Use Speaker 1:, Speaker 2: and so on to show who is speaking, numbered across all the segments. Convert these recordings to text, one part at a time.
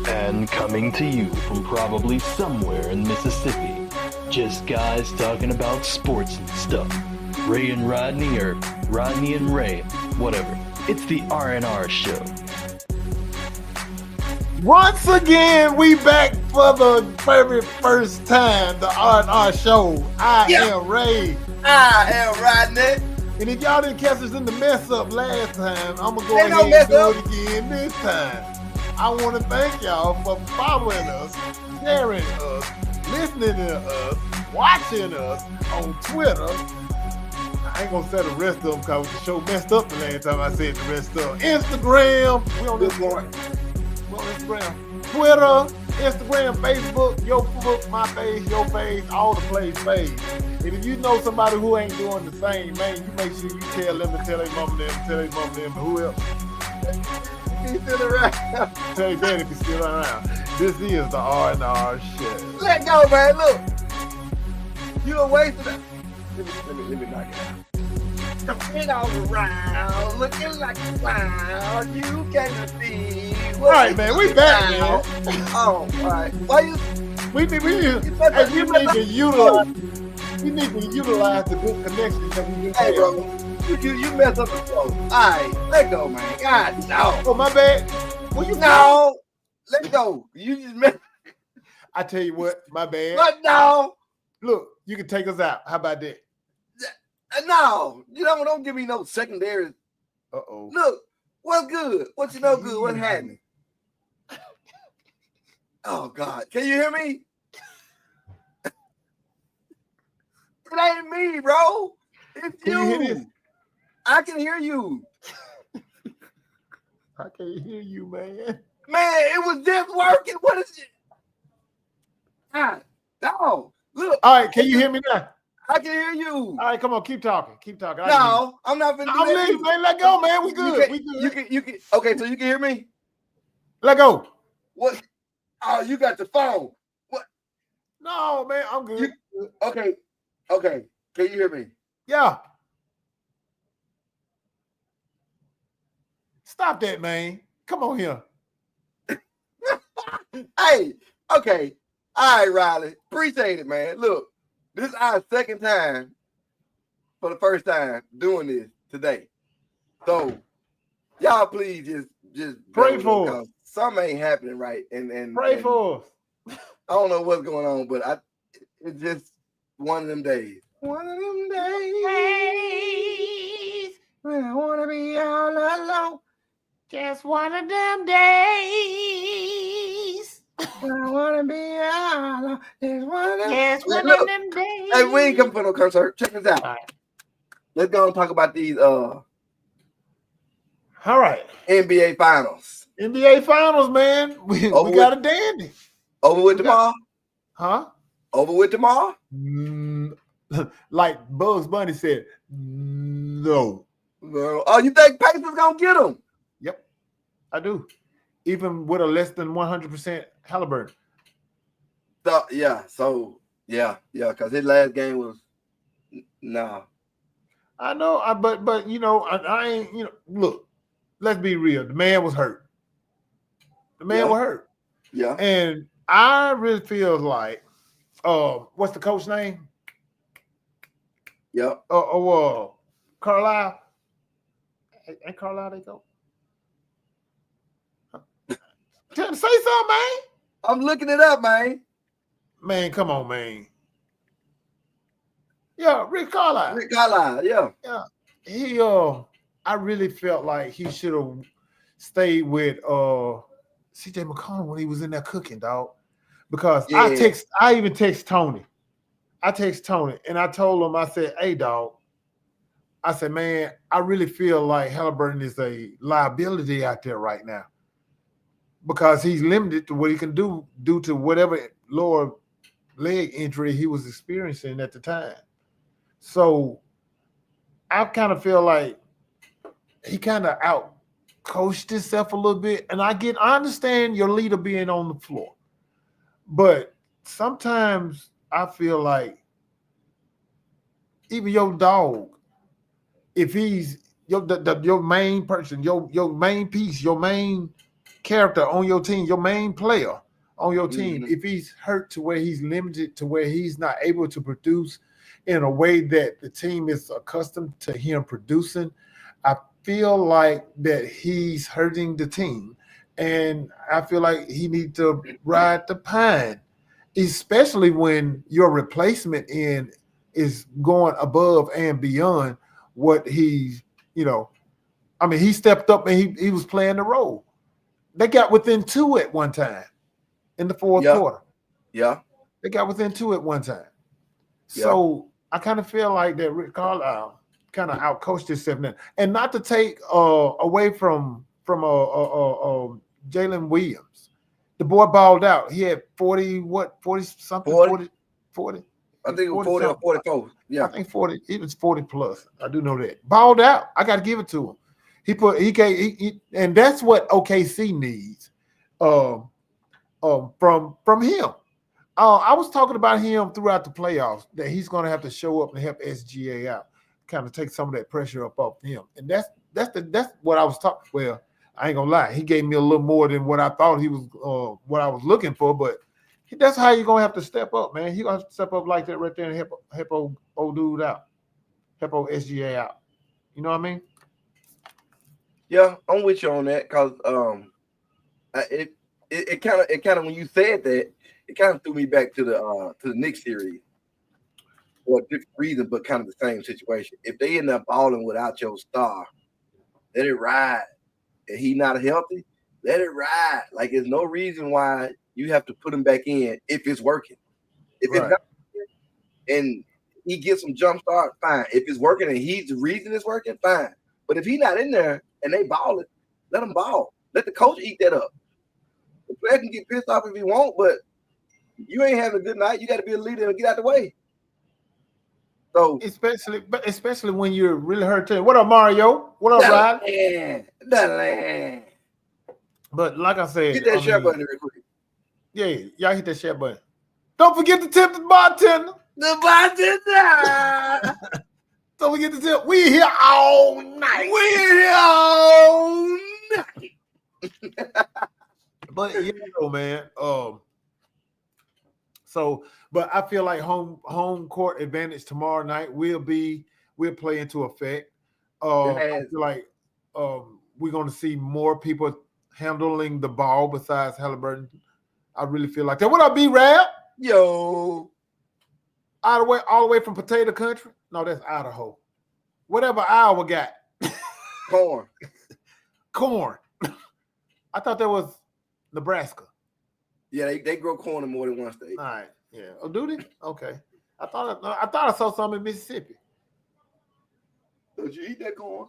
Speaker 1: And coming to you from probably somewhere in Mississippi, just guys talking about sports and stuff. Ray and Rodney, or Rodney and Ray, whatever. It's the R&R Show.
Speaker 2: Once again, we back for the very first time, the R&R Show. I am Ray.
Speaker 3: I am Rodney.
Speaker 2: And if y'all didn't catch us in the mess up last time, I'm going to go ahead and do it again this time. I want to thank y'all for following us, sharing us, listening to us, watching us on Twitter. I ain't going to say the rest of them because the show messed up the last time I said the rest of them. Instagram. We on Instagram. We're on Instagram. Twitter, Instagram, Facebook, your book, my page, your page, all the place page. And if you know somebody who ain't doing the same, man, you make sure you tell them to tell their mom them, tell their mom them, who else? He's still around. Tell your dad if he's still around. This is the R&R Show.
Speaker 3: Let go, man. Look. You done wasted it. Let me knock it out. Coming all around, looking like a clown. You can't see.
Speaker 2: All right, man. We back, man.
Speaker 3: Oh, all right. Why you?
Speaker 2: We need to utilize the good connection that we just
Speaker 3: Hey, bro. You messed up the show. All right, let go, man. God, no.
Speaker 2: Oh, my bad. Well, you
Speaker 3: no. Let go. You just messed.
Speaker 2: I tell you what, my bad.
Speaker 3: But no.
Speaker 2: Look, you can take us out. How about that?
Speaker 3: No. You don't give me no secondary.
Speaker 2: Uh-oh.
Speaker 3: Look, what's good? What you know good? What's happening? Oh, God. Can you hear me? It ain't me, bro. It's
Speaker 2: Can you hear this?
Speaker 3: I can hear you.
Speaker 2: I can't hear you, man.
Speaker 3: Man, it was just working. What is it? God, no. Look.
Speaker 2: All right, can you hear me now?
Speaker 3: I can hear you.
Speaker 2: All right, come on, keep talking. Keep talking.
Speaker 3: No, I'm not finna do
Speaker 2: I'm
Speaker 3: that.
Speaker 2: leaving, man. Let go, man. We good.
Speaker 3: You can. Okay, so you can hear me?
Speaker 2: Let go.
Speaker 3: What? Oh, you got the phone. What?
Speaker 2: No, man, I'm good.
Speaker 3: Okay. Can you hear me?
Speaker 2: Yeah. Stop that, man. Come on here.
Speaker 3: Hey, okay. All right, Riley. Appreciate it, man. Look, this is our second time for the first time doing this today. So y'all please just
Speaker 2: pray for us.
Speaker 3: Something ain't happening right. And
Speaker 2: pray for us.
Speaker 3: I don't know what's going on, but it's just one of them days. One of them days when I wanna be all alone.
Speaker 2: Just one of them days.
Speaker 3: I wanna be all alone.
Speaker 2: Just one of them days.
Speaker 3: Hey, we ain't coming for no concert. Check this out. All right. Let's go and talk about these
Speaker 2: all right.
Speaker 3: NBA finals.
Speaker 2: NBA finals, man. We got a dandy.
Speaker 3: Over with tomorrow?
Speaker 2: Huh?
Speaker 3: Over with tomorrow?
Speaker 2: Like Bugs Bunny said, no.
Speaker 3: Oh, you think Pacers gonna get them?
Speaker 2: Yep, I do. Even with a less than 100% Halliburton.
Speaker 3: So yeah, because his last game was no.
Speaker 2: I know, but you know, I ain't, look, let's be real. The man was hurt. Was hurt.
Speaker 3: Yeah.
Speaker 2: And I really feel like, what's the coach name?
Speaker 3: Yep.
Speaker 2: Carlisle. Ain't Carlisle they go? Tell him, say something, man.
Speaker 3: I'm looking it up, man.
Speaker 2: Man, come on, man. Yeah, Rick Carlisle.
Speaker 3: Yeah.
Speaker 2: Yeah. He I really felt like he should have stayed with CJ McCollum when he was in there cooking, dog. Because I even text Tony. I text Tony and I told him, I said, hey, dog, I said, man, I really feel like Halliburton is a liability out there right now because he's limited to what he can do due to whatever lower leg injury he was experiencing at the time. So I kind of feel like he kind of out coached himself a little bit. And I understand your leader being on the floor, but sometimes I feel like even your dog, if he's your main person, your main piece, your main character on your team, your main player on your team, if he's hurt to where he's limited to where he's not able to produce in a way that the team is accustomed to him producing, I feel like that he's hurting the team. And I feel like he needs to ride the pine, especially when your replacement is going above and beyond what he's, he stepped up and he was playing the role. They got within 2 at one time in the fourth quarter.
Speaker 3: Yeah.
Speaker 2: They got within 2 at one time. Yeah. So I kind of feel like that Rick Carlisle kind of outcoached himself now. And not to take away from Jalen Williams. The boy balled out. He had 40 something? 40?
Speaker 3: I think it was 40 or 44. Yeah.
Speaker 2: I think 40. It was 40 plus. I do know that. Balled out. I got to give it to him. And that's what OKC needs from him. I was talking about him throughout the playoffs that he's going to have to show up and help SGA out, kind of take some of that pressure up off him. And that's what I was talking. Well, I ain't gonna lie. He gave me a little more than what I thought he was, what I was looking for. But that's how you're gonna have to step up, man. You're gonna have to step up like that right there and help old dude out, help old SGA out. You know what I mean?
Speaker 3: Yeah, I'm with you on that because it kind of when you said that, it kind of threw me back to the Knicks series for a different reason, but kind of the same situation. If they end up balling without your star, let it ride. And he not healthy, let it ride. Like there's no reason why you have to put him back in if it's working. If it's not working and he gets some jump start, fine. If it's working and he's the reason it's working, fine. But if he's not in there and they ball it, let him ball. Let the coach eat that up. The player can get pissed off if he won't, but you ain't having a good night. You got to be a leader and get out the way. So
Speaker 2: especially when you're really hurt. What up, Mario? What up, Rod? But like I said,
Speaker 3: hit that share button real quick.
Speaker 2: Yeah, y'all hit that share button. Don't forget to tip the bartender.
Speaker 3: The bartender.
Speaker 2: Don't forget to tip. We here all night. But man. But I feel like home court advantage tomorrow night will play into effect. I feel like we're going to see more people handling the ball besides Halliburton. I really feel like that. What up, B-Rab?
Speaker 3: Yo.
Speaker 2: All the way from Potato Country? No, that's Idaho. Whatever Iowa got.
Speaker 3: Corn.
Speaker 2: I thought that was Nebraska.
Speaker 3: Yeah, they grow corn in more than one state.
Speaker 2: All right. Yeah. Oh, do they? Okay. I thought I saw some in Mississippi.
Speaker 3: Don't you eat that corn?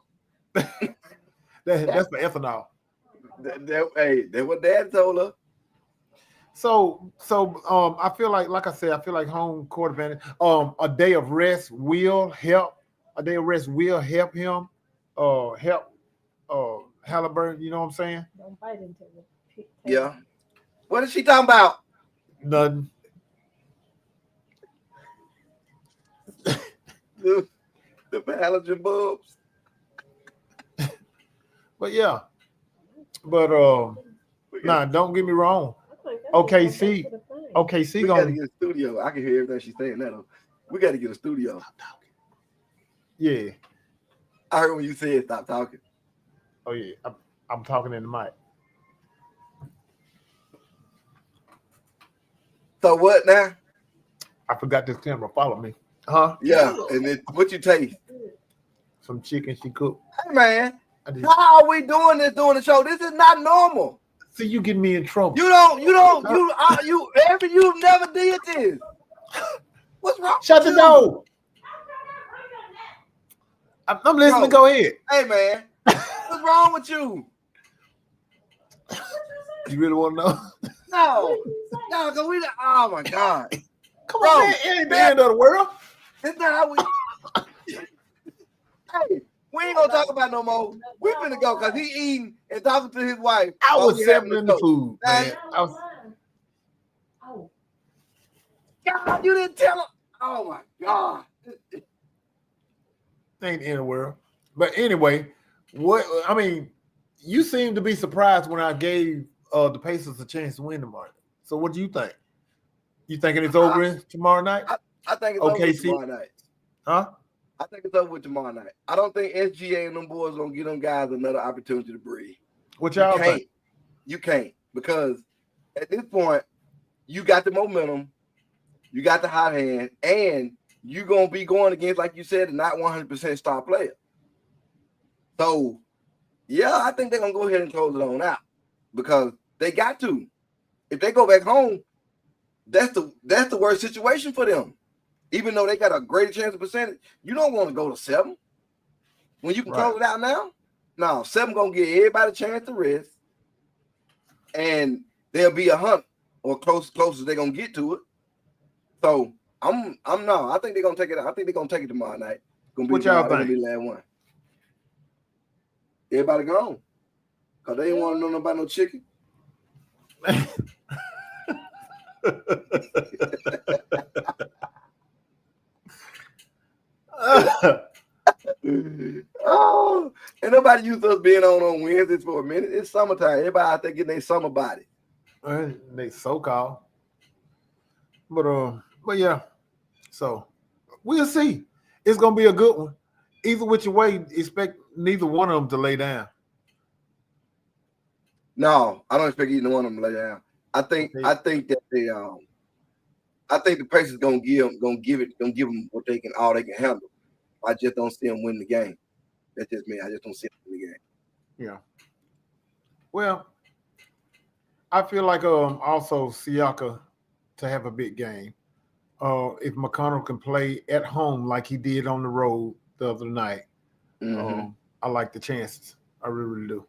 Speaker 2: That's for ethanol.
Speaker 3: That's what Dad told her.
Speaker 2: So I feel like I said, home court advantage. A day of rest will help. A day of rest will help him. Help Halliburton. You know what I'm saying?
Speaker 4: Don't bite into it.
Speaker 3: Yeah. What is she talking about?
Speaker 2: Nothing.
Speaker 3: The halogen bulbs.
Speaker 2: But yeah. But don't get me wrong. OKC
Speaker 3: we gotta get a studio. I can hear everything she's saying now. We gotta get a studio.
Speaker 2: Stop talking. Yeah.
Speaker 3: I heard when you said stop talking.
Speaker 2: Oh yeah. I'm talking in the mic.
Speaker 3: So what now?
Speaker 2: I forgot this camera. Follow me. Huh?
Speaker 3: Yeah. And then what you taste?
Speaker 2: Some chicken she cooked.
Speaker 3: Hey man, how are we doing this during the show? This is not normal.
Speaker 2: See, you get me in trouble.
Speaker 3: You've never did this. What's wrong?
Speaker 2: Shut the door. I'm listening. Go ahead.
Speaker 3: Hey, man. What's wrong with you?
Speaker 2: You really want to know?
Speaker 3: No, because we. Oh my God!
Speaker 2: Come on, man. It ain't the end of the world.
Speaker 3: It's not how we. Hey, we ain't gonna talk about no more. We finna go because he eating and talking to his wife.
Speaker 2: I was sampling the food, man.
Speaker 3: God, you didn't tell him. Oh my God!
Speaker 2: Ain't the end of the world. But anyway, you seem to be surprised when I gave the Pacers a chance to win tomorrow. So what do you think? You thinking it's over tomorrow night?
Speaker 3: I think it's over tomorrow night.
Speaker 2: Huh?
Speaker 3: I think it's over with tomorrow night. I don't think SGA and them boys gonna give them guys another opportunity to breathe.
Speaker 2: What y'all think?
Speaker 3: You can't, because at this point, you got the momentum, you got the hot hand, and you're gonna be going against, like you said, a not 100% star player. So, yeah, I think they're gonna go ahead and close it on out because they got to. If they go back home, that's the worst situation for them. Even though they got a greater chance of percentage, you don't want to go to 7 when you can close it out now. No, 7 gonna give everybody a chance to rest, and there'll be a hunt or close as they're gonna get to it. So I think they're gonna take it. I think they're gonna take it tomorrow night.
Speaker 2: What y'all think?
Speaker 3: Gonna be the last one. Everybody gone. Cause they didn't want to know about no chicken. Oh, and nobody used us being on Wednesdays for a minute. It's summertime. Everybody out there getting their summer body.
Speaker 2: They so-called. But yeah. So we'll see. It's gonna be a good one. Either which way, expect neither one of them to lay down.
Speaker 3: No, I don't expect either one of them to lay down. I think that I think the Pacers gonna give them what they can handle. I just don't see them win the game. That's just me. I just don't see them win the game.
Speaker 2: Yeah. Well, I feel like also Siaka to have a big game. If McConnell can play at home like he did on the road the other night, I like the chances. I really, really do.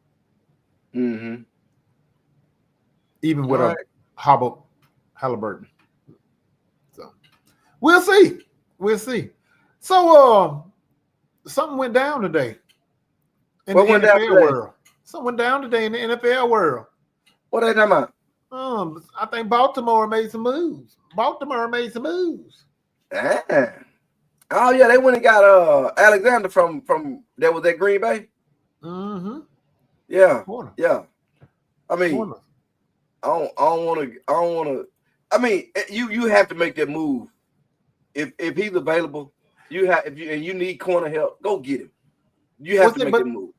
Speaker 3: Mm-hmm.
Speaker 2: Even with a hobbled Halliburton. So we'll see. We'll see. So something went down today in the NFL world. Something went down today in the NFL world.
Speaker 3: What are they talking about?
Speaker 2: I think Baltimore made some moves.
Speaker 3: Ah. Oh yeah, they went and got Alexander from that was at Green Bay.
Speaker 2: Mm-hmm.
Speaker 3: Yeah.
Speaker 2: Corner.
Speaker 3: Yeah. I mean,
Speaker 2: Corner.
Speaker 3: I don't want to. I mean, you have to make that move. If he's available, you need corner help, go get him. You have to make that move.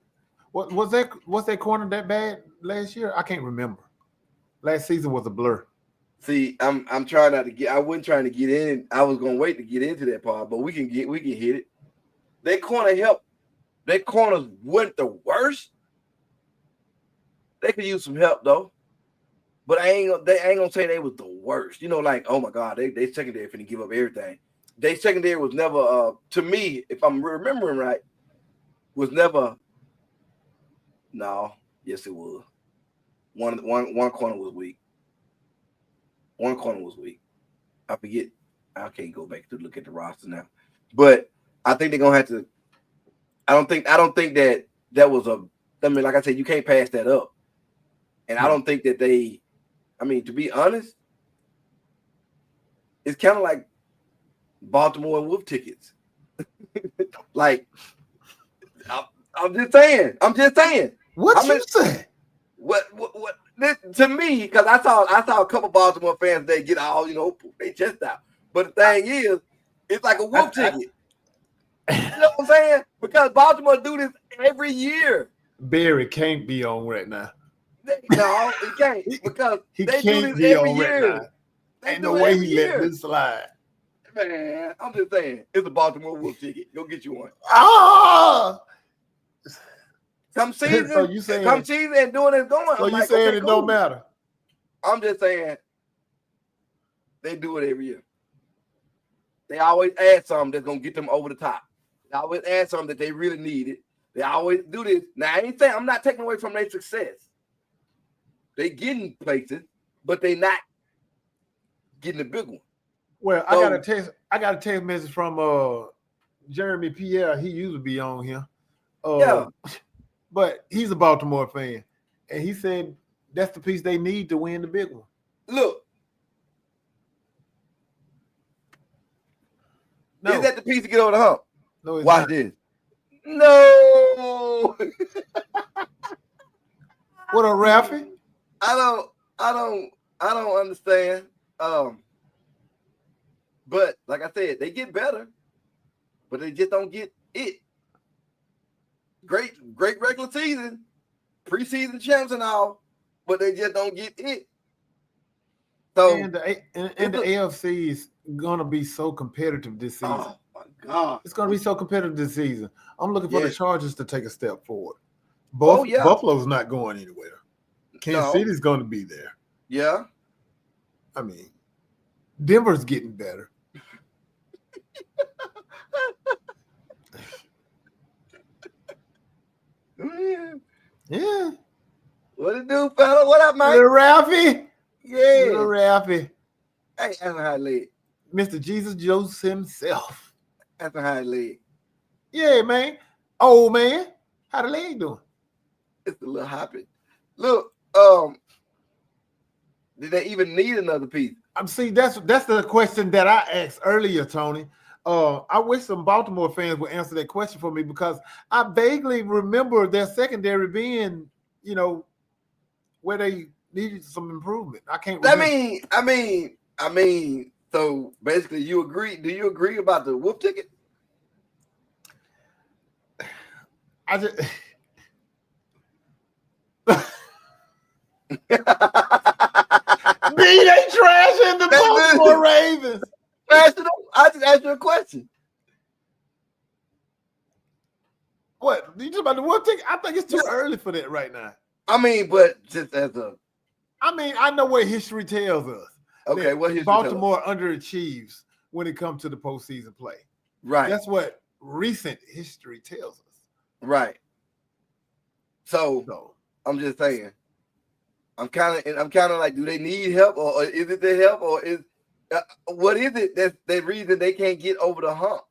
Speaker 2: Was that corner that bad last year? I can't remember. Last season was a blur.
Speaker 3: See, I'm trying not to get. I wasn't trying to get in. I was gonna wait to get into that part, but we can hit it. That corner help. That corners weren't the worst. They could use some help though, but they ain't gonna say they was the worst. You know, like, oh my God, they secondary finna give up everything. They secondary was never to me, if I'm remembering right, was never. No, yes it was. One corner was weak. One corner was weak. I forget. I can't go back to look at the roster now, but I think they're gonna have to. I don't think that was a. I mean, like I said, you can't pass that up, and I don't think that they. I mean, to be honest, it's kind of like Baltimore and Wolf tickets. Like, I'm just saying.
Speaker 2: What you say?
Speaker 3: What to me, because I saw a couple Baltimore fans, they get all, they chest out. But the thing is, it's like a Wolf ticket. You know what I'm saying? Because Baltimore do this every year.
Speaker 2: Barry can't be on right now.
Speaker 3: No, he can't, because
Speaker 2: he
Speaker 3: they
Speaker 2: can't
Speaker 3: do this every
Speaker 2: on
Speaker 3: year.
Speaker 2: Right now. Ain't no way he let this slide.
Speaker 3: Man, I'm just saying, it's a Baltimore Wolf ticket. Go get you one.
Speaker 2: Ah!
Speaker 3: Come season,
Speaker 2: so you saying,
Speaker 3: come season and doing it going.
Speaker 2: So you saying it don't matter?
Speaker 3: I'm just saying they do it every year. They always add something that's gonna get them over the top. They always add something that they really needed. They always do this. Now I ain't saying I'm not taking away from their success. They getting places, but they not getting the big one.
Speaker 2: Well, I got a text message from Jeremy Pierre. He used to be on here. But he's a Baltimore fan. And he said that's the piece they need to win the big one.
Speaker 3: Look. No. Is that the piece to get over the hump?
Speaker 2: No,
Speaker 3: watch
Speaker 2: not.
Speaker 3: This. No.
Speaker 2: What a Ralphie?
Speaker 3: I don't understand. But like I said, they get better, but they just don't get it. Great regular season, preseason champs and all, but they just don't get it. So
Speaker 2: and the AFC is gonna be so competitive this season.
Speaker 3: Oh my God,
Speaker 2: it's gonna be so competitive this season. I'm looking for the Chargers to take a step forward. Buffalo's not going anywhere. Kansas City's going to be there.
Speaker 3: Yeah,
Speaker 2: I mean, Denver's getting better. Yeah.
Speaker 3: What it do, fella? What up, Mike?
Speaker 2: Little Ralphie.
Speaker 3: Yeah.
Speaker 2: Little Ralphie.
Speaker 3: Hey, that's a high leg.
Speaker 2: Mr. Jesus Jones himself.
Speaker 3: That's a high leg.
Speaker 2: Yeah, man. Old man. How the leg doing?
Speaker 3: It's a little hoppy. Look, did they even need another piece?
Speaker 2: See, that's the question that I asked earlier, Tony. I wish some Baltimore fans would answer that question for me because I vaguely remember their secondary being, where they needed some improvement. I can't remember.
Speaker 3: I mean, so basically you agree. Do you agree about the whoop ticket?
Speaker 2: I just they trashing the Baltimore Ravens.
Speaker 3: I just asked you a question.
Speaker 2: What? You talking about the whoop ticket? I think it's too early for that right now.
Speaker 3: I mean, but just as a
Speaker 2: I know what history tells us.
Speaker 3: Okay, what history
Speaker 2: Baltimore underachieves when it comes to the postseason play.
Speaker 3: Right.
Speaker 2: That's what recent history tells us.
Speaker 3: Right. So I'm just saying. I'm kind of like, do they need help, or is it the help, or is what is it that's the reason they can't get over the hump?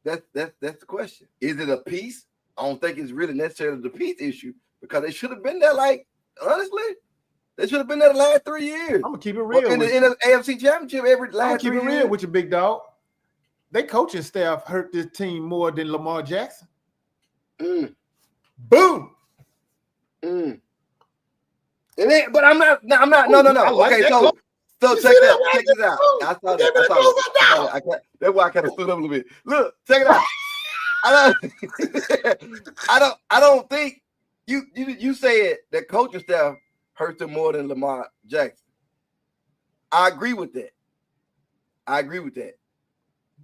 Speaker 3: That's the question. Is it a piece? I don't think it's really necessarily the piece issue because they should have been there. Like honestly, they should have been there the last 3 years.
Speaker 2: I'm gonna keep it real.
Speaker 3: In the AFC Championship, I'm
Speaker 2: keep it real with you, big dog. They coaching staff hurt this team more than Lamar Jackson. Boom.
Speaker 3: But I'm not. No. Okay, so check this out. I saw that. That's why I kind of stood up a little bit. Look, check it out. I don't think you said that coaching staff hurts them more than Lamar Jackson. I agree with that.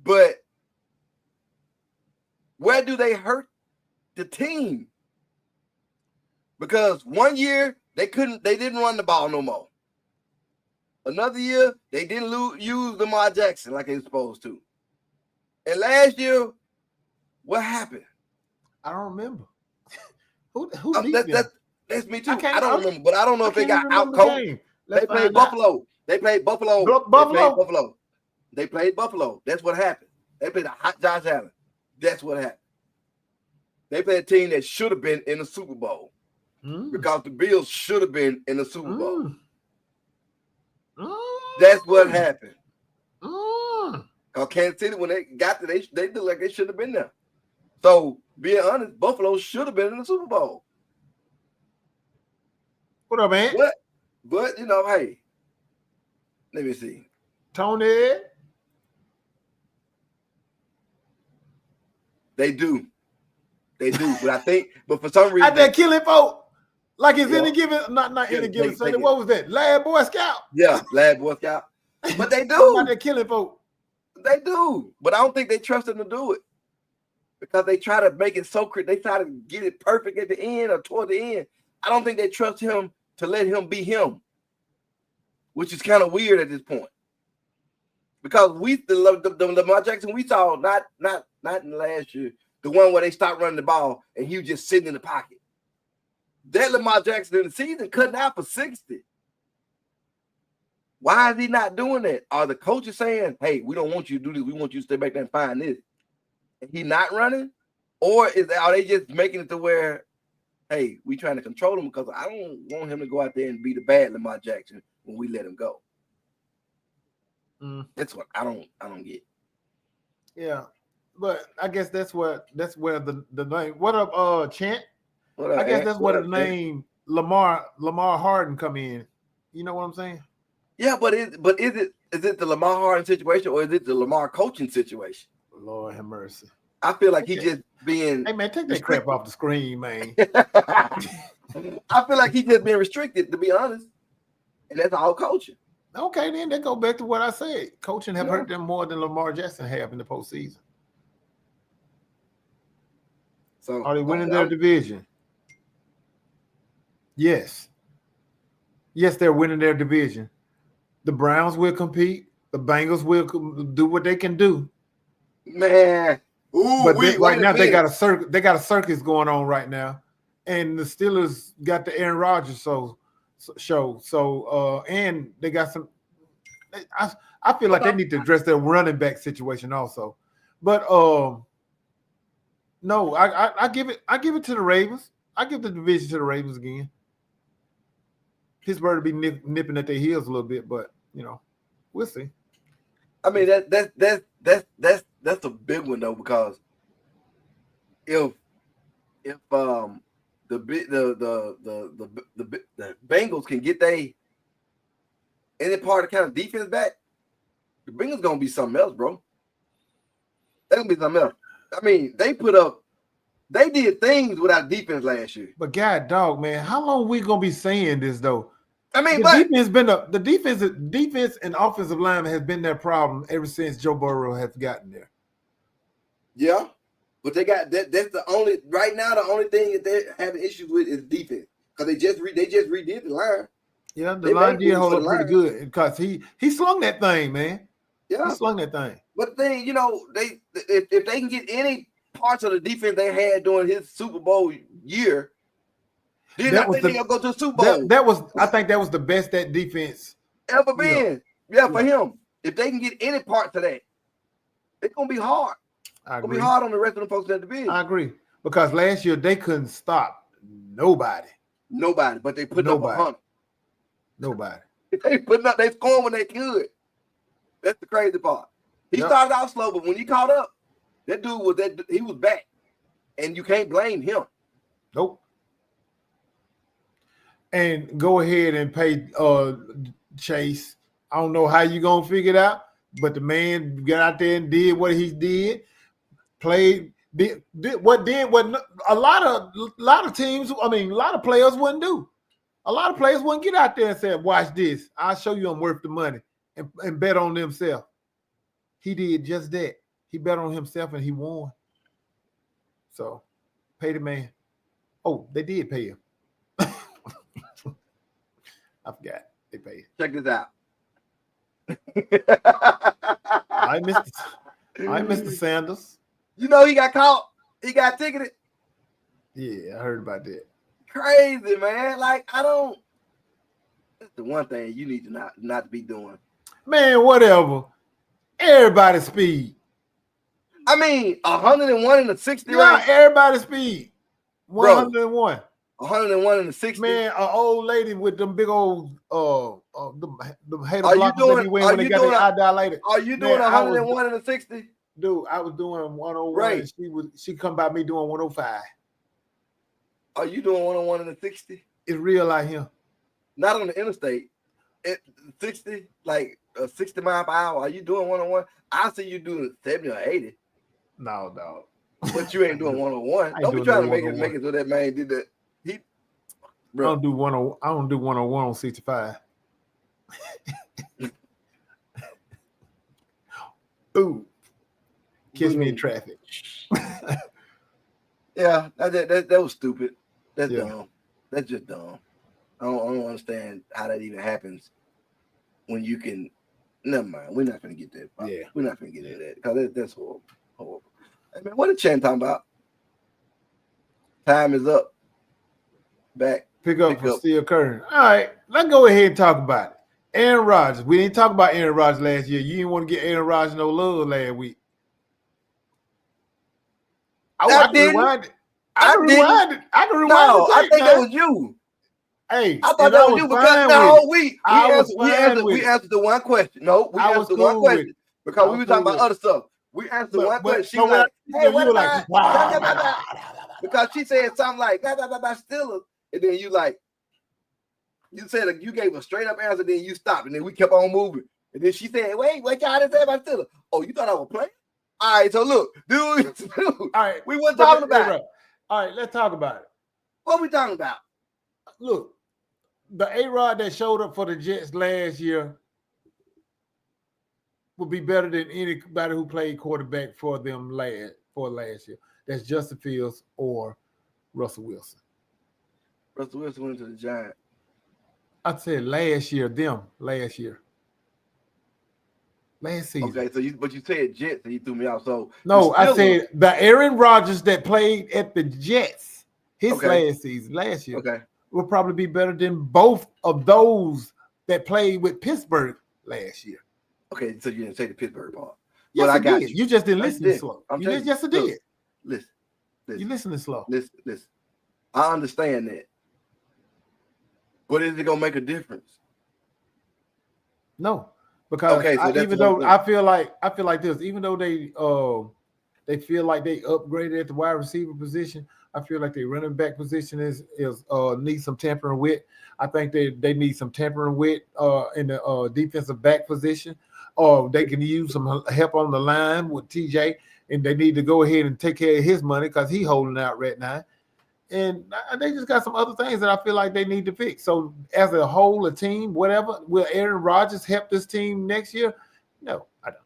Speaker 3: But where do they hurt the team? Because 1 year they didn't run the ball no more. Another year they didn't use Lamar Jackson like they were supposed to. And last year, what happened?
Speaker 2: I don't remember. Who beat them?
Speaker 3: That's me too. I don't remember, but I don't know if they got out coached. They played Buffalo. They played Buffalo. They played Buffalo. That's what happened. They played a hot Josh Allen. That's what happened. They played a team that should have been in the Super Bowl because the Bills should have been in the Super Bowl. That's what happened. Because Kansas City, when they got there, they looked like they should have been there. So, being honest, Buffalo should have been in the Super Bowl.
Speaker 2: What up, man?
Speaker 3: But hey, let me see.
Speaker 2: Tony.
Speaker 3: They do. But for some reason,
Speaker 2: out there killing folk. Like it's any given, not any given Sunday. What was that? Lad Boy Scout.
Speaker 3: Yeah, Lad Boy Scout. But they do.
Speaker 2: Out there killing folk.
Speaker 3: They do. But I don't think they trust him to do it. Because they try to make it so they try to get it perfect at the end or toward the end. I don't think they trust him to let him be him. Which is kind of weird at this point. Because the Lamar Jackson we saw not in the last year, the one where they stopped running the ball and he was just sitting in the pocket. That Lamar Jackson in the season cutting out for 60. Why is he not doing that? Are the coaches saying, hey, we don't want you to do this. We want you to stay back there and find this. And he not running? Or are they just making it to where, hey, we trying to control him because I don't want him to go out there and be the bad Lamar Jackson when we let him go. That's what I don't get.
Speaker 2: Yeah. But I guess that's where the name. What up, Chant?
Speaker 3: What up,
Speaker 2: I guess that's where the
Speaker 3: Chant?
Speaker 2: name Lamar Harden come in. You know what I'm saying?
Speaker 3: Yeah, but is it the Lamar Harden situation or is it the Lamar coaching situation?
Speaker 2: Lord have mercy.
Speaker 3: I feel like he's just being.
Speaker 2: Hey man, take that crap off the screen, man.
Speaker 3: I feel like he's just being restricted, to be honest, and that's all coaching.
Speaker 2: Okay, then that go back to what I said. Coaching have hurt them more than Lamar Jackson have in the postseason.
Speaker 3: So
Speaker 2: are they winning their division? Yes. Yes, they're winning their division. The Browns will compete. The Bengals will do what they can do.
Speaker 3: Man. Ooh,
Speaker 2: but right now they got a circus going on right now. And the Steelers got the Aaron Rodgers show. So and they got some I feel like they need to address their running back situation also. But no, I give it to the Ravens. I give the division to the Ravens again. Pittsburgh will be nipping at their heels a little bit, but we'll see.
Speaker 3: I mean that's a big one though, because if the Bengals can get any part of kind of defense back, the Bengals gonna be something else, bro. They're gonna be something else. I mean, they did things without defense last year.
Speaker 2: But God dog, man, how long we gonna be saying this though?
Speaker 3: I mean,
Speaker 2: the defense and offensive lineman has been their problem ever since Joe Burrow has gotten there.
Speaker 3: Yeah, but they got that. That's the only thing that they're having issues with is defense, because they just redid the line.
Speaker 2: Yeah, the line did hold up pretty good because he slung that thing, man.
Speaker 3: Yeah,
Speaker 2: he slung that thing.
Speaker 3: But the thing, if they can get any parts of the defense they had during his Super Bowl year. They're gonna go to the Super Bowl.
Speaker 2: I think that was the best that defense
Speaker 3: ever been. Yeah, for him. If they can get any parts of that, it's gonna be hard. It's gonna be hard on the rest of the folks in the division.
Speaker 2: I agree. Because last year they couldn't stop nobody.
Speaker 3: But they put up 100.
Speaker 2: Nobody.
Speaker 3: They scored when they could. That's the crazy part. He started out slow, but when he caught up, that dude he was back. And you can't blame him.
Speaker 2: Nope. And go ahead and pay Chase. I don't know how you're gonna figure it out, but the man got out there and did what he did. Played did what a lot of teams. I mean, a lot of players wouldn't do. A lot of players wouldn't get out there and say, "Watch this. I'll show you I'm worth the money," and bet on themselves. He did just that. He bet on himself and he won. So, pay the man. Oh, they did pay him. I forgot. They paid.
Speaker 3: Check this out.
Speaker 2: I Mr. Sanders.
Speaker 3: You know he got caught. He got ticketed.
Speaker 2: Yeah, I heard about that.
Speaker 3: Crazy, man. Like, I don't. That's the one thing you need to not to be doing.
Speaker 2: Man, whatever. Everybody's speed.
Speaker 3: I mean, 101 in the 60
Speaker 2: yeah,
Speaker 3: range.
Speaker 2: Everybody's speed. 101.
Speaker 3: 101 in the 60.
Speaker 2: Man, an old lady with them big old the hater blockers they be wearing when they got their eye dilated.
Speaker 3: Are you doing 101 in the 60?
Speaker 2: Dude, I was doing 101.
Speaker 3: Right.
Speaker 2: She come by me doing 105.
Speaker 3: Are you doing 101 in the 60?
Speaker 2: It's real like him.
Speaker 3: Not on the interstate. At 60, like 60 mile per hour. Are you doing 101? I see you doing 70 or 80.
Speaker 2: No, dog.
Speaker 3: But you ain't doing 101. Don't be trying to make it so that man did that.
Speaker 2: I don't do 101 on 65. Ooh. Kiss me in traffic.
Speaker 3: Yeah, that was stupid. That's dumb. That's just dumb. I don't understand how that even happens when you can Never mind. We're not gonna get that.
Speaker 2: Yeah,
Speaker 3: we're not gonna get into that because that's horrible. Horrible. Hey, man, what the Chan talking about? Time is up. Back.
Speaker 2: Pick up for Steel Curtain. All right, let's go ahead and talk about it. Aaron Rodgers. We didn't talk about Aaron Rodgers last year. You didn't want to get Aaron Rodgers no love last week. I can rewind it. I can rewind it.
Speaker 3: No, I think that was you.
Speaker 2: Hey,
Speaker 3: I thought that was you because the whole week we answered the one question. No, we answered the one question because we were talking about other stuff. We answered the one question. She was like, "Hey, what about?" Because she said something like Steelers, and then you said you gave a straight up answer, then you stopped, and then we kept on moving. And then she said, "Wait, what y'all didn't say about Steelers? Oh, you thought I was playing? All right, so look, dude. All right, we weren't talking about it.
Speaker 2: All right, let's talk about it.
Speaker 3: What we talking about?
Speaker 2: Look, the A-Rod that showed up for the Jets last year would be better than anybody who played quarterback for them last year. That's Justin Fields or Russell Wilson.
Speaker 3: Russell Wilson went to the Giants.
Speaker 2: I said last year. Last season.
Speaker 3: Okay, so you said Jets and you threw me off. So
Speaker 2: no, I said the Aaron Rodgers that played at the Jets last year, will probably be better than both of those that played with Pittsburgh last year.
Speaker 3: Okay, so you didn't say the Pittsburgh part.
Speaker 2: Yes, I got you. You just didn't listen slow. Yes, I did.
Speaker 3: Listen.
Speaker 2: You listening slow.
Speaker 3: Listen. I understand that. But is it gonna make a difference?
Speaker 2: No. Because even though I feel like this, even though they feel like they upgraded at the wide receiver position, I feel like their running back position is needs some tampering with. I think they need some tampering with in the defensive back position, or they can use some help on the line with TJ, and they need to go ahead and take care of his money because he's holding out right now. And they just got some other things that I feel like they need to fix. So as a whole, a team, whatever, will Aaron Rodgers help this team next year? No, I don't.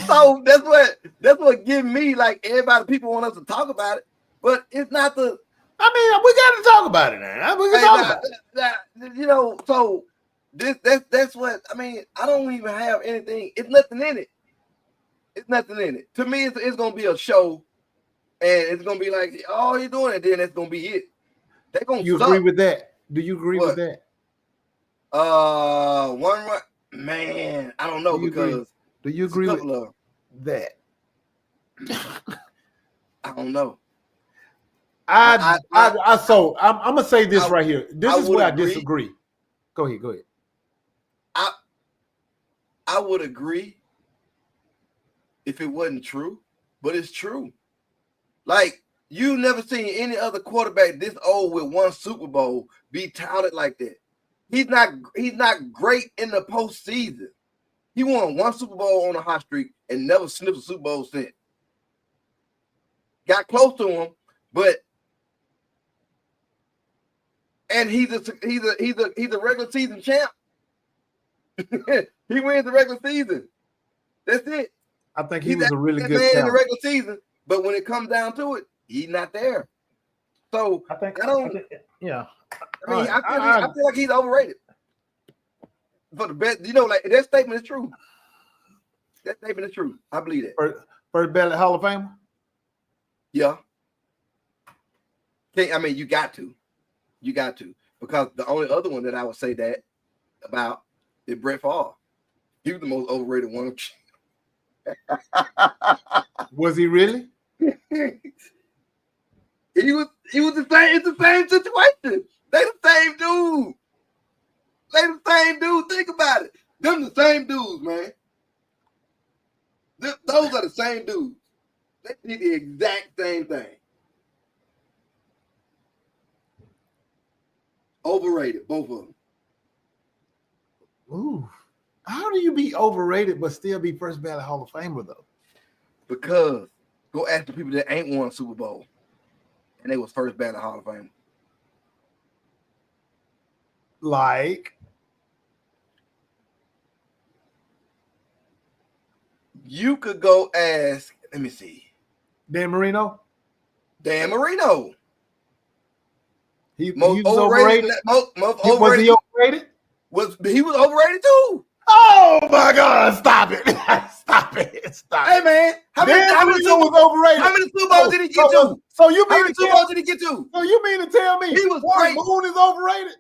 Speaker 3: So that's what give me like everybody. People want us to talk about it, but it's not the.
Speaker 2: I mean, we got to talk about it now. We can talk about it.
Speaker 3: So that's what I mean. I don't even have anything. It's nothing in it. It's nothing in it. To me, it's gonna be a show. And it's gonna be like, oh, you're doing it, then that's gonna be it. They're gonna.
Speaker 2: You agree with that? Do you agree with that?
Speaker 3: Man, I don't know
Speaker 2: do you agree with that?
Speaker 3: I don't know.
Speaker 2: I'm gonna say this right here. This is where I disagree. Go ahead.
Speaker 3: I would agree if it wasn't true, but it's true. Like, you never seen any other quarterback this old with one Super Bowl be touted like that. He's not great in the postseason. He won one Super Bowl on a hot streak and never sniffed a Super Bowl since. Got close to him, and he's a regular season champ. He wins the regular season. That's it.
Speaker 2: I think he was a really good man
Speaker 3: in the regular season. But when it comes down to it, he's not there. So I feel like he's overrated. For the best, like that statement is true. That statement is true. I believe that.
Speaker 2: First ballot Hall of Famer?
Speaker 3: Yeah. You got to. Because the only other one that I would say that about is Brett Favre. He was the most overrated one.
Speaker 2: Was he really?
Speaker 3: He was the same. It's the same situation. They the same dude. Think about it. Them the same dudes, man. Those are the same dudes. They did the exact same thing. Overrated, both of them.
Speaker 2: Ooh. How do you be overrated but still be first ballot Hall of Famer though?
Speaker 3: Because go ask the people that ain't won Super Bowl, and they was first ballot Hall of Fame.
Speaker 2: Like,
Speaker 3: you could go ask. Let me see.
Speaker 2: Dan Marino.
Speaker 3: He was overrated.
Speaker 2: Was he overrated?
Speaker 3: He was overrated too.
Speaker 2: Oh my God! Stop it! Stop it! Stop
Speaker 3: Hey
Speaker 2: it!
Speaker 3: man, how many Super
Speaker 2: was overrated?
Speaker 3: How many Super Bowls did he get to?
Speaker 2: So you
Speaker 3: How
Speaker 2: mean
Speaker 3: many Super Bowls did he get to?
Speaker 2: So you mean to tell me
Speaker 3: he was
Speaker 2: Warren
Speaker 3: great.
Speaker 2: Moon is overrated?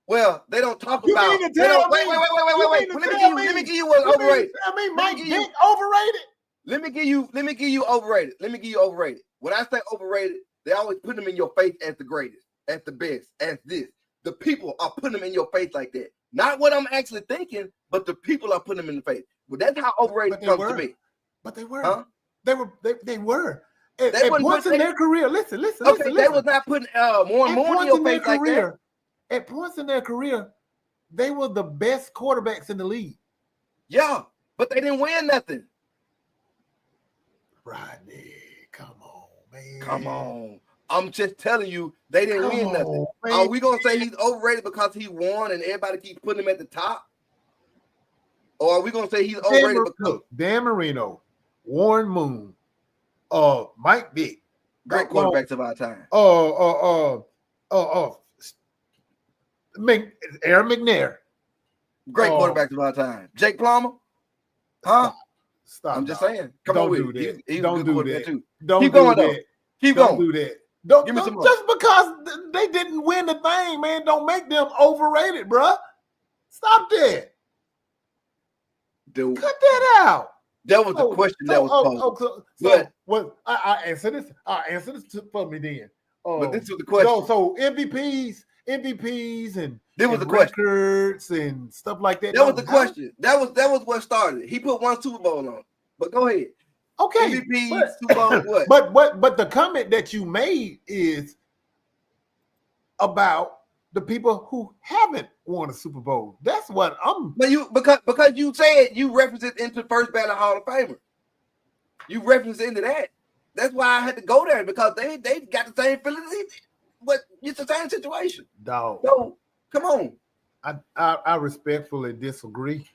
Speaker 3: Well, they don't talk
Speaker 2: You
Speaker 3: about.
Speaker 2: mean to tell me?
Speaker 3: Wait. Let me give you what's overrated.
Speaker 2: Tell me Mike Vick overrated?
Speaker 3: Let me give you overrated. Let me give you overrated. When I say overrated, they always put them in your face as the greatest, as the best, as this. The people are putting them in your face like that. Not what I'm actually thinking, but the people are putting them in the face. Well, that's how overrated comes to me.
Speaker 2: But they were.
Speaker 3: Huh?
Speaker 2: They were. At
Speaker 3: points
Speaker 2: in their career, listen.
Speaker 3: They was not putting more in your face like that.
Speaker 2: At points in their career, they were the best quarterbacks in the league.
Speaker 3: Yeah, but they didn't win nothing.
Speaker 2: Rodney, come on, man.
Speaker 3: Come on. I'm just telling you, they didn't win nothing. Man. Are we going to say he's overrated because he won and everybody keeps putting him at the top? Or are we going to say he's overrated because...
Speaker 2: Dan Marino, Warren Moon, Mike Vick.
Speaker 3: Great quarterbacks of our time.
Speaker 2: Aaron McNair.
Speaker 3: Great quarterbacks of our time. Jake Plummer. Huh?
Speaker 2: Stop.
Speaker 3: I'm just saying. Come on with it.
Speaker 2: Don't do that.
Speaker 3: Too.
Speaker 2: Don't
Speaker 3: keep
Speaker 2: do
Speaker 3: going,
Speaker 2: that.
Speaker 3: Though. Keep
Speaker 2: don't
Speaker 3: going.
Speaker 2: Do that. Don't
Speaker 3: give me some more.
Speaker 2: Just because they didn't win the thing, man, don't make them overrated, bruh. Stop that.
Speaker 3: Dude.
Speaker 2: Cut that out.
Speaker 3: That was the question that was posed.
Speaker 2: I answer this. I answer this for me then.
Speaker 3: But this was the question.
Speaker 2: So MVPs and
Speaker 3: this was the question.
Speaker 2: Records and stuff like that.
Speaker 3: That was the question. That was what started. He put one Super Bowl on. But go ahead.
Speaker 2: Okay.
Speaker 3: MVP, Super Bowl, what?
Speaker 2: But the comment that you made is about the people who haven't won a Super Bowl. That's what I'm.
Speaker 3: But because you said you represent into first ballot Hall of Famer. You referenced into that. That's why I had to go there because they got the same feeling. But it's the same situation.
Speaker 2: Dog.
Speaker 3: So come on.
Speaker 2: I respectfully disagree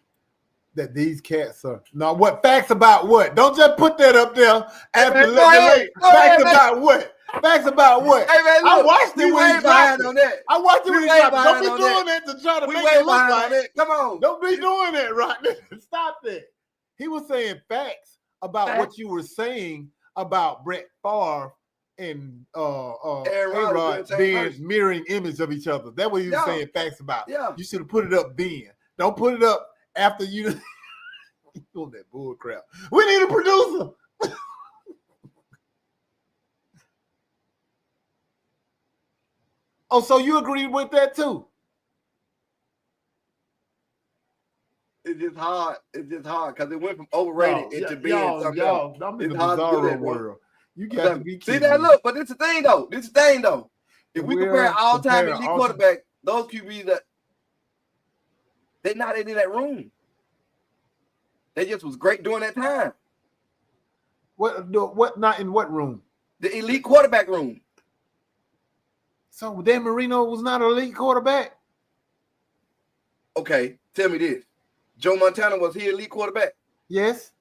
Speaker 2: that these cats are what facts about what? Don't just put that up there after facts about what? Facts about what?
Speaker 3: Hey man, look,
Speaker 2: I watched it when he dropped
Speaker 3: on that.
Speaker 2: I watched it when he dropped it. Don't be doing that to try to make it look like
Speaker 3: it. Come on.
Speaker 2: Don't be doing that, Rodney. Stop that. He was saying facts about what you were saying about Brett Favre and A-Rod being mirroring image of each other. That's what he was saying facts about.
Speaker 3: Yeah.
Speaker 2: You should have put it up then. Don't put it up after you doing that bull crap. We need a producer. Oh, so you agreed with that too?
Speaker 3: It's just hard. It's just hard because it went from overrated into being something else.
Speaker 2: I'm in the bizarro world. You got to be kidding.
Speaker 3: See that? Look, but this is the thing though. If we compare all-time elite quarterback, those QBs that they're not in that room. They just was great during that time.
Speaker 2: What? Not in what room?
Speaker 3: The elite quarterback room.
Speaker 2: So Dan Marino was not an elite quarterback?
Speaker 3: Okay, tell me this. Joe Montana, was he an elite quarterback?
Speaker 2: Yes.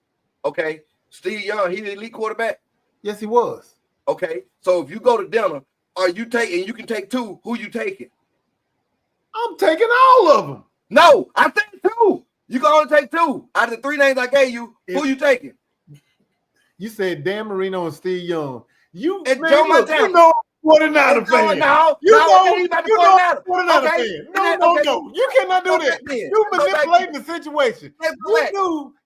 Speaker 3: Okay. Steve Young, he an elite quarterback?
Speaker 2: Yes, he was.
Speaker 3: Okay. So if you go to dinner, you can take two, who you taking?
Speaker 2: I'm taking all of them.
Speaker 3: No, I think two. You can only take two. Out of the three names I gave you, who you taking?
Speaker 2: You said Dan Marino and Steve Young.
Speaker 3: Joe Montana.
Speaker 2: You know 49er fan.
Speaker 3: No,
Speaker 2: you know
Speaker 3: 49er
Speaker 2: fan. No. You cannot do that. You manipulating the situation.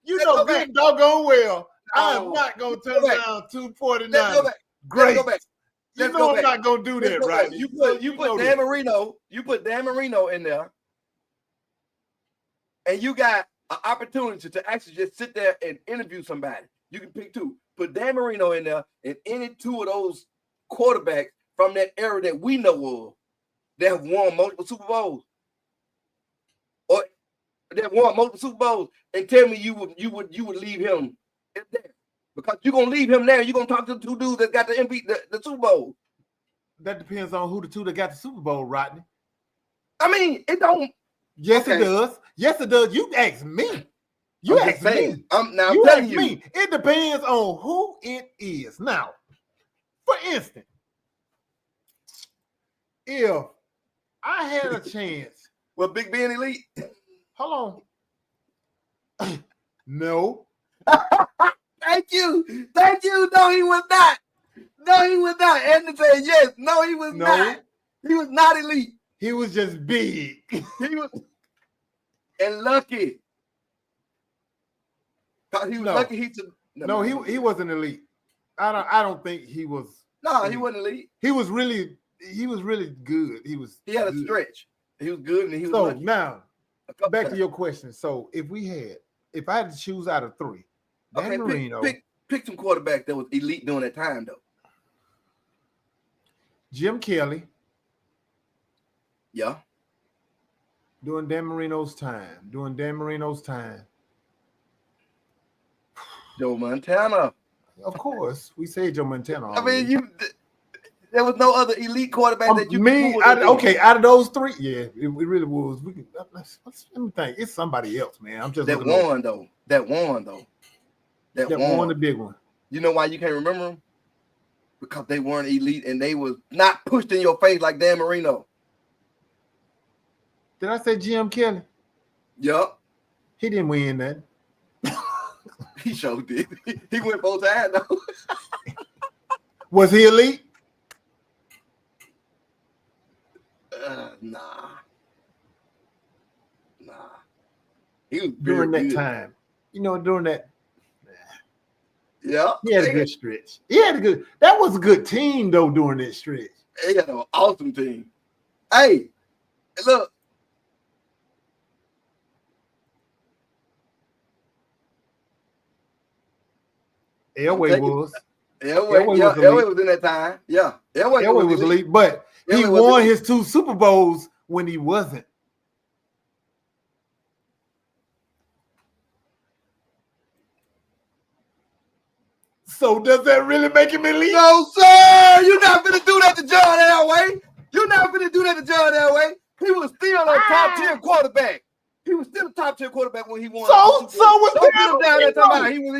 Speaker 2: You know good doggone well. I am not going to turn down 249. Great. You know I'm not going to do that, right?
Speaker 3: You put Dan Marino. You put Dan Marino in there, and you got an opportunity to actually just sit there and interview somebody. You can pick two. Put Dan Marino in there, and any two of those quarterbacks from that era that we know of that have won multiple Super Bowls, or that won multiple Super Bowls, and tell me you would leave him there. Because you're gonna leave him there, you're gonna talk to the two dudes that got the MVP, the Super Bowl.
Speaker 2: That depends on who the two that got the Super Bowl, Rodney.
Speaker 3: I mean, it don't.
Speaker 2: Yes, okay. It does. Yes, it does. You ask me. You ask me.
Speaker 3: I'm telling you.
Speaker 2: It depends on who it is. Now, for instance, if I had a chance.
Speaker 3: Well, Big Ben elite.
Speaker 2: Hold on. No.
Speaker 3: Thank you. No, he was not. Andy said yes. No, he was not. He was not elite.
Speaker 2: He was just big.
Speaker 3: He was and lucky. He was lucky.
Speaker 2: He wasn't elite. I don't think he was.
Speaker 3: No, he wasn't elite.
Speaker 2: He was really good. He
Speaker 3: had a stretch. He was good and he was lucky.
Speaker 2: Now back to your question. So if I had to choose out of three, Dan Marino,
Speaker 3: pick some quarterback that was elite during that time though.
Speaker 2: Jim Kelly.
Speaker 3: Yeah.
Speaker 2: During Dan Marino's time.
Speaker 3: Joe Montana.
Speaker 2: Of course, we say Joe Montana.
Speaker 3: Already. I mean, there was no other elite quarterback that you.
Speaker 2: Out of those three, yeah, it really was. Let me think. It's somebody else, man. I'm just
Speaker 3: that won though. That won
Speaker 2: the big one.
Speaker 3: You know why you can't remember them? Because they weren't elite and they was not pushed in your face like Dan Marino.
Speaker 2: Did I say Jim Kelly?
Speaker 3: Yup.
Speaker 2: He didn't win that.
Speaker 3: He sure did. He went both times though.
Speaker 2: Was he elite?
Speaker 3: Nah. He was
Speaker 2: during that time. During that.
Speaker 3: Yeah.
Speaker 2: He had a good stretch. That was a good team though during that stretch.
Speaker 3: He had an awesome team. Hey, look.
Speaker 2: Elway was.
Speaker 3: Elway was in that time. Yeah.
Speaker 2: Elway was elite, but he won his 2 Super Bowls when he wasn't. So does that really make him elite?
Speaker 3: No, sir. You're not going to do that to John Elway. He was still a top 10 quarterback. He was still a top 10 quarterback when he won.
Speaker 2: So was Dan Marino.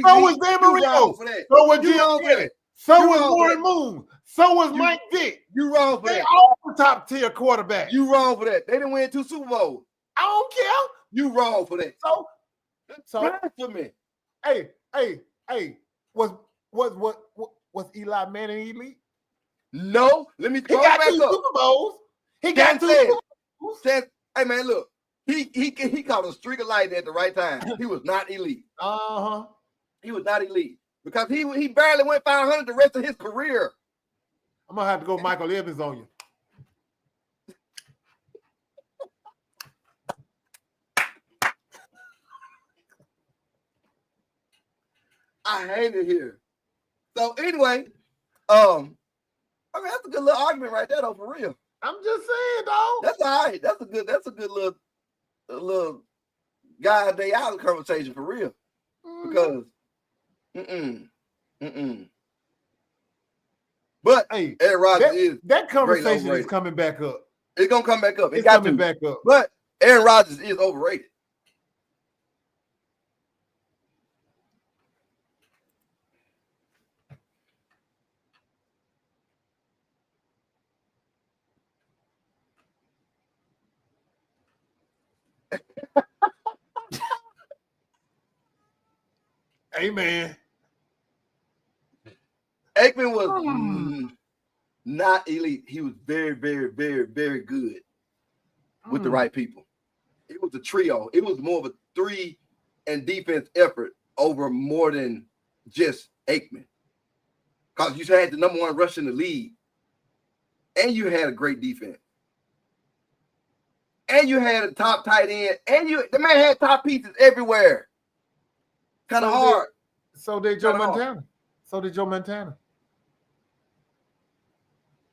Speaker 2: So was Dan Marino. So was Jim Kelly. So was Warren Moon. So was Mike Vick.
Speaker 3: You wrong for that.
Speaker 2: They all were top tier quarterbacks.
Speaker 3: You wrong for that. They didn't win 2 Super Bowls.
Speaker 2: I don't care.
Speaker 3: You wrong for that.
Speaker 2: So
Speaker 3: for me.
Speaker 2: Hey. Was Eli Manning elite?
Speaker 3: No. Let me
Speaker 2: He got 2 Super Bowls. He got 2 Super Bowls.
Speaker 3: Hey man, look. He caught a streak of lightning at the right time. He was not elite. He was not elite because he barely went 500 the rest of his career.
Speaker 2: I'm gonna have to go Michael Evans on you.
Speaker 3: I hate it here. So anyway, I mean that's a good little argument right there, though, for real.
Speaker 2: I'm just saying, dog.
Speaker 3: That's all right. That's a good little guy day out conversation for real. Because But
Speaker 2: hey,
Speaker 3: Aaron Rodgers
Speaker 2: that conversation is coming back up.
Speaker 3: It's gonna come back up.
Speaker 2: It's coming back up.
Speaker 3: But Aaron Rodgers is overrated.
Speaker 2: Amen.
Speaker 3: Aikman was not elite. He was very, very, very, very good with the right people. It was a trio. It was more of a 3 and defense effort over more than just Aikman. Because you had the number 1 rush in the league. And you had a great defense. And you had a top tight end. And the man had top pieces everywhere. Kind of hard.
Speaker 2: So did Joe Montana.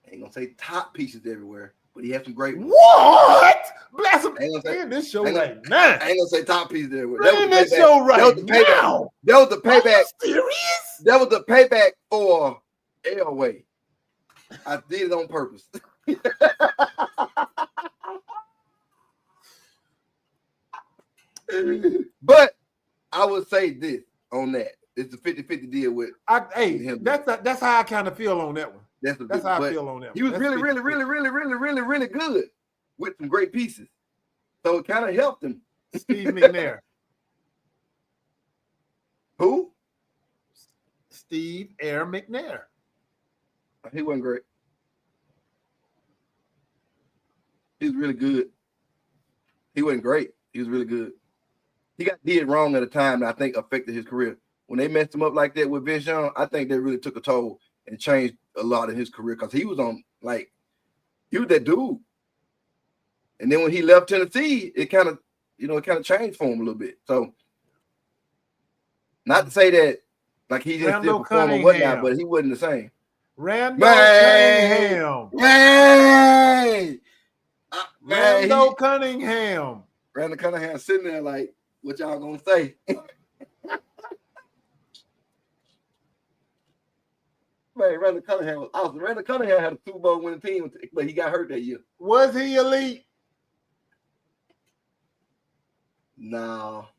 Speaker 3: I ain't gonna say top pieces everywhere, but he had some great ones.
Speaker 2: What? Bless him. Man, this show right now.
Speaker 3: I ain't gonna say top pieces everywhere.
Speaker 2: Man, this show right now.
Speaker 3: That was the payback.
Speaker 2: Are you serious?
Speaker 3: That was the payback for Elway. I did it on purpose. But I would say this on that. It's a 50-50 deal with him.
Speaker 2: That's how I kind of feel on that one.
Speaker 3: That's
Speaker 2: how I feel on that one.
Speaker 3: He was really, really, really, really, really, really, really good with some great pieces. So it kind of helped him
Speaker 2: Steve McNair.
Speaker 3: Who?
Speaker 2: Steve Air McNair.
Speaker 3: He wasn't great. He was really good. He wasn't great. He was really good. He got did wrong at a time that I think affected his career. When they messed him up like that with Vince Young, I think that really took a toll and changed a lot of his career because he was on he was that dude. And then when he left Tennessee, it kind of changed for him a little bit. So not to say that like he didn't still perform or whatnot, but he wasn't the same.
Speaker 2: Randall Cunningham. Randall Cunningham.
Speaker 3: Randall Cunningham sitting there like, what y'all gonna say? Man, Randall Cunningham was awesome. Randall Cunningham had a Super Bowl winning team, but he got hurt that year.
Speaker 2: Was he elite?
Speaker 3: No.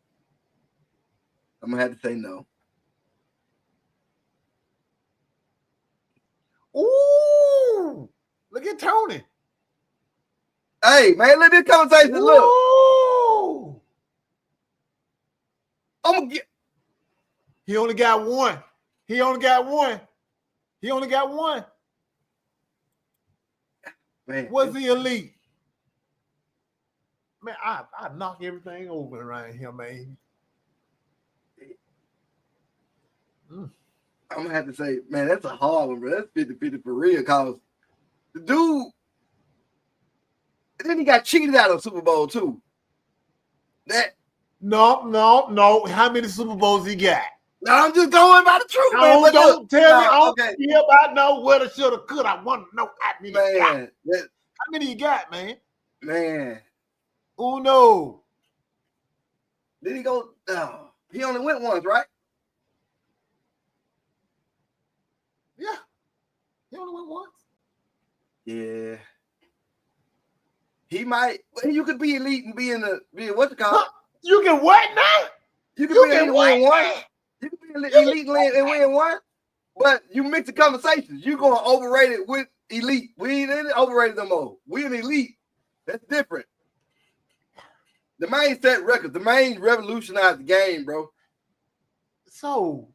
Speaker 3: I'm gonna have to say no.
Speaker 2: Ooh, look at Tony.
Speaker 3: Hey, man, let this conversation look.
Speaker 2: Ooh.
Speaker 3: I'm gonna get.
Speaker 2: He only got one. He only got one.
Speaker 3: Man,
Speaker 2: was he elite? Man, I knock everything over around here, man.
Speaker 3: I'm gonna have to say, man, that's a hard one, bro. That's 50-50 for real, cause the dude, and then he got cheated out of Super Bowl too.
Speaker 2: No. How many Super Bowls he got?
Speaker 3: No, I'm just going by the truth, man.
Speaker 2: Don't tell me. I don't care about know whether shoulda, could. I want to know how many.
Speaker 3: Man,
Speaker 2: how many you got, man?
Speaker 3: Man.
Speaker 2: Uno.
Speaker 3: Did he go? No, he only went once, right?
Speaker 2: Yeah, he only went once.
Speaker 3: Yeah, he might. You could be elite and be in what's it called?
Speaker 2: You can what now?
Speaker 3: You can be elite and win one. You can be elite and win one. But you mix the conversations. You going overrated with elite. We ain't overrated no more. We an elite. That's different. The main set records. The main revolutionized the game, bro.
Speaker 2: So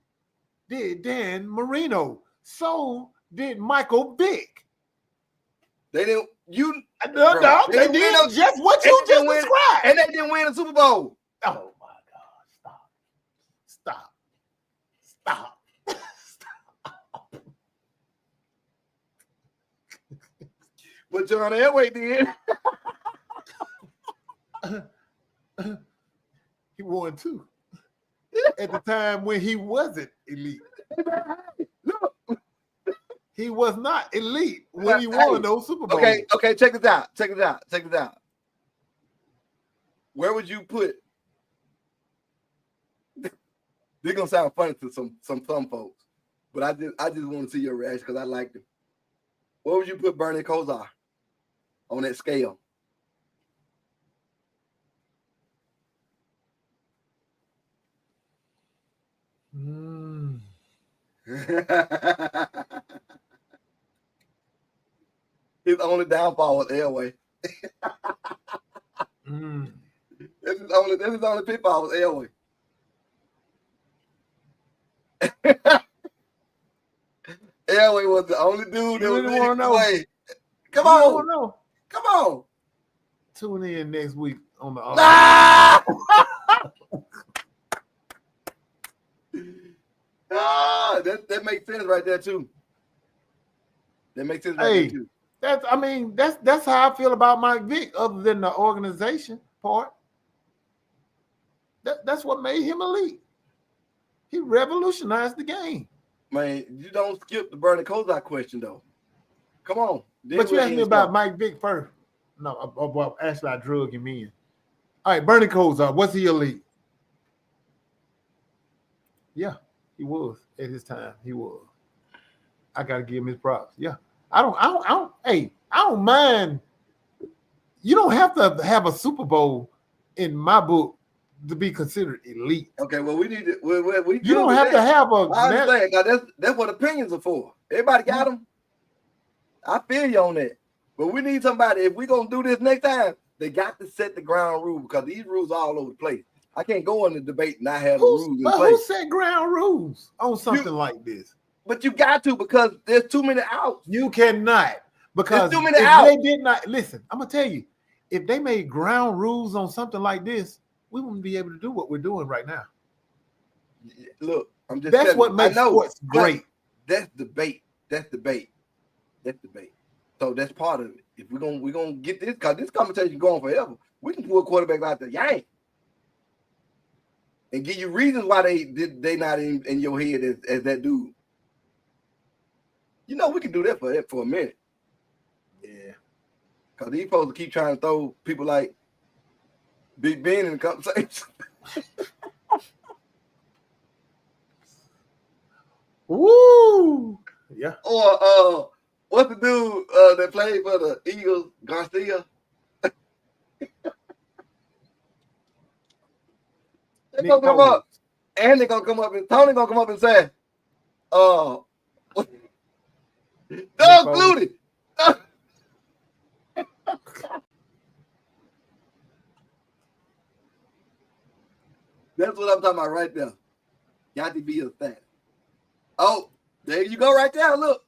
Speaker 2: did Dan Marino. So did Michael Vick.
Speaker 3: They didn't.
Speaker 2: No, they did just what you just described.
Speaker 3: And they didn't win a Super Bowl.
Speaker 2: Oh my God! Stop!
Speaker 3: But John Elway did.
Speaker 2: He won two at the time when he wasn't elite.
Speaker 3: Look.
Speaker 2: He was not elite when he won those Super Bowls.
Speaker 3: Okay, check this out. Where would you put? This gonna sound funny to some folks, but I just want to see your reaction because I liked it. Where would you put Bernie Kosar on that scale? His only downfall was Elway. This is only pitfall was Elway. Elway was the only dude that was in the way. Come on.
Speaker 2: Tune in next week on the
Speaker 3: that makes sense right there too. That makes sense right there too.
Speaker 2: That's how I feel about Mike Vick, other than the organization part. That's what made him elite. He revolutionized the game.
Speaker 3: Man, you don't skip the Bernie Kosar question though. Come on.
Speaker 2: But you asked me about Mike Vick first. No, well, actually I drug him in. All right, Bernie Kosar, was he elite? Yeah, he was at his time. He was. I gotta give him his props. Yeah. I don't mind. You don't have to have a Super Bowl in my book to be considered elite.
Speaker 3: Okay, well, we need to. We
Speaker 2: you don't have to have a.
Speaker 3: I understand. That's what opinions are for. Everybody got them. I feel you on that. But we need somebody. If we're gonna do this next time, They got to set the ground rule because these rules are all over the place. I can't go on the debate and not have the rules in place.
Speaker 2: Who set ground rules on something like this?
Speaker 3: But you got to because there's too many outs.
Speaker 2: You cannot because
Speaker 3: there's too many outs.
Speaker 2: They did not listen. I'm gonna tell you, if they made ground rules on something like this, we wouldn't be able to do what we're doing right now.
Speaker 3: Look, I'm just.
Speaker 2: That's what makes sports great.
Speaker 3: That's debate. That's debate. That's debate. So that's part of it. If we're gonna get this, because this conversation going forever, we can pull a quarterback out the yank and give you reasons why they not in your head as that dude. You know, we can do that for a minute.
Speaker 2: Yeah.
Speaker 3: Because these folks keep trying to throw people like Big Ben in the conversation.
Speaker 2: Woo! Yeah.
Speaker 3: Or what's the dude that played for the Eagles, Garcia? They're gonna come up, and they're gonna come up, and Tony gonna come up and say, Doug Flutie. That's what I'm talking about right there. Got to be a stat. Oh, there you go right there. Look.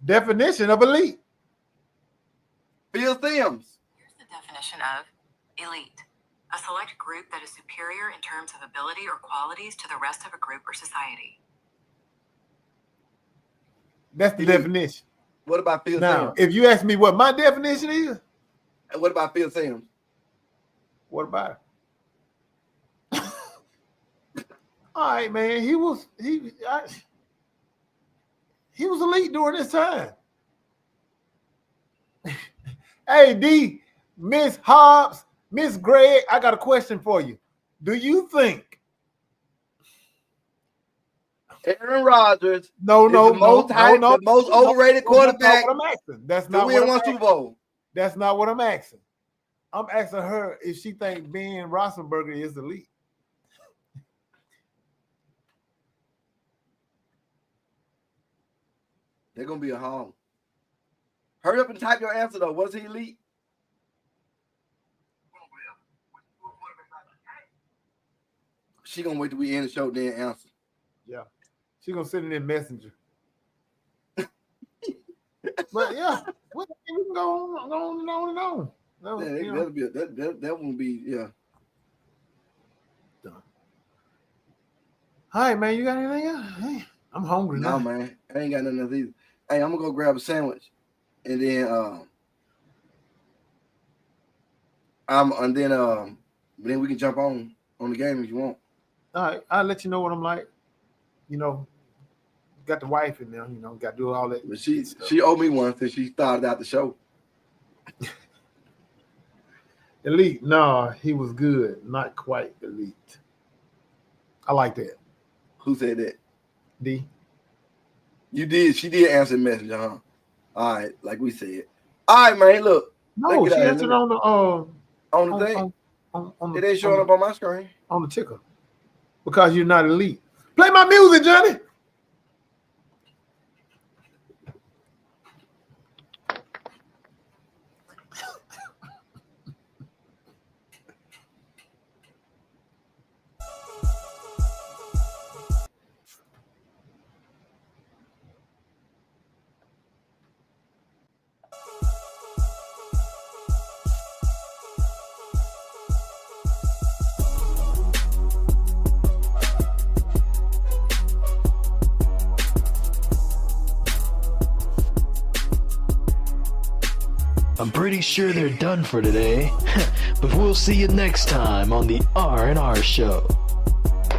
Speaker 2: Definition of elite.
Speaker 3: Phil Simms.
Speaker 4: Here's the definition of elite. A select group that is superior in terms of ability or qualities to the rest of a group or society.
Speaker 2: That's the definition.
Speaker 3: What about Phil
Speaker 2: Now,
Speaker 3: Simms?
Speaker 2: if you ask me what my definition is,
Speaker 3: and what about Phil Simms?
Speaker 2: What about it? All right, man. He was elite during this time. Hey, D, Miss Hobbs, Miss Greg, I got a question for you. Do you think
Speaker 3: Aaron Rodgers
Speaker 2: the
Speaker 3: most overrated quarterback
Speaker 2: That's not what
Speaker 3: to
Speaker 2: I'm
Speaker 3: win one
Speaker 2: asking.
Speaker 3: Super Bowl?
Speaker 2: That's not what I'm asking. I'm asking her if she thinks Ben Roethlisberger is elite.
Speaker 3: They're gonna be a home. Hurry up and type your answer though. Was he elite? She gonna wait till we end the show then answer.
Speaker 2: Yeah, she gonna send it in Messenger. But yeah, we can go on and on.
Speaker 3: That won't be
Speaker 2: Done. All right, man. You got anything else? Hey, I'm hungry now.
Speaker 3: No, man. I ain't got nothing else either. Hey, I'm gonna go grab a sandwich, and then then we can jump on the game if you want.
Speaker 2: All right, I'll let you know what I'm like. You know, got the wife in there. You know, got to do all that.
Speaker 3: But she owed me one since she started out the show.
Speaker 2: Elite? No, he was good. Not quite elite. I like that.
Speaker 3: Who said that?
Speaker 2: D.
Speaker 3: You did. She did answer the message, huh? All right, like we said. All right, man. Look.
Speaker 2: No, she answered on
Speaker 3: the thing. It ain't showing up on my screen.
Speaker 2: On the ticker. Because you're not elite. Play my music, Johnny.
Speaker 1: I'm pretty sure they're done for today, but we'll see you next time on the R&R Show.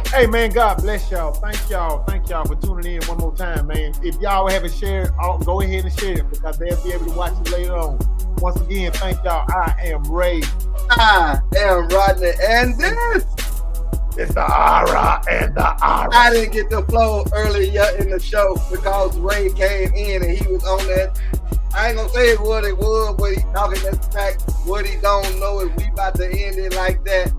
Speaker 2: Hey, man, God bless y'all. Thank y'all for tuning in one more time, man. If y'all haven't shared, go ahead and share it because they'll be able to watch it later on. Once again, thank y'all. I am Ray.
Speaker 3: I am Rodney, and this
Speaker 2: is the R and the R.
Speaker 3: I didn't get the flow earlier in the show because Ray came in and he was on that. I ain't gonna say what it was, but he talking that fact. What he don't know is we about to end it like that.